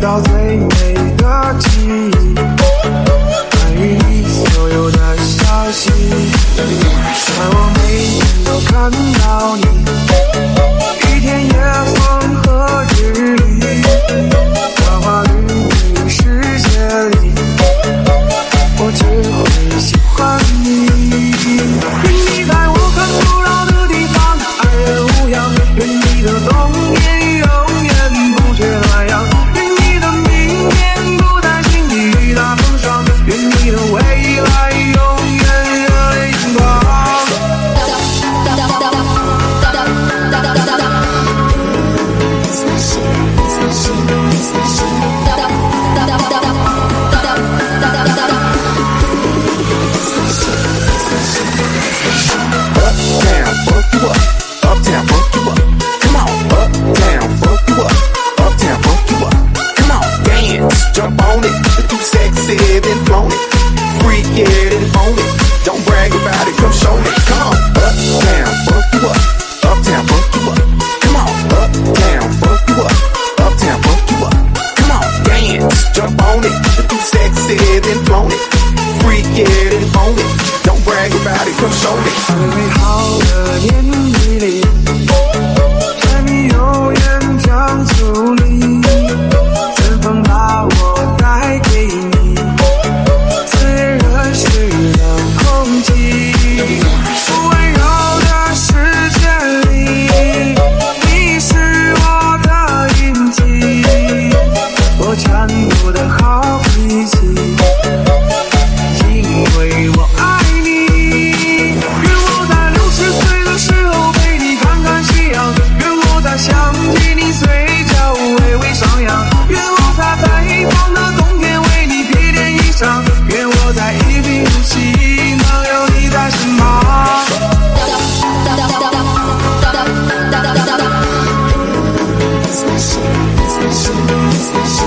到最美的记忆，关于你所有的消息，但我每天都看到你，一天夜风和日丽，花花绿绿世界里，我只会喜欢你。愿你在我看不到的地方安然无恙，愿你的冬天永远不缺暖阳，愿你的明天不担心地雨大风霜，愿你的未来永远热泪盈眶。Uptown, fuck you up. Uptown, fuck you up. Come on, uptown, fuck you up. Uptown, fuck you up. Come on, dance, jump on it. If you sexy, then flown it. Freak it and own it. Don't brag about it, come show me. Come on, uptown, fuck you up. Uptown, fuck you up. Come on, uptown, fuck you up. Uptown, fuck you up. Come on, dance, jump on it. If you sexy, then flown it. Freak it and own it. Don't brag about it, come show me. 最美好的年纪里，柴米油盐酱醋里，春风把我带给你，最热是冷空气，温柔的世界里，你是我的印记，我全部的好脾气，因为我爱你。愿我在60岁的时候陪你看看夕阳，愿我在想起你嘴角微微上扬，愿我在北方的冬天为你披件衣裳，愿我在一贫如洗能有你在身旁。It's my shit, it's my shit, it's my shit.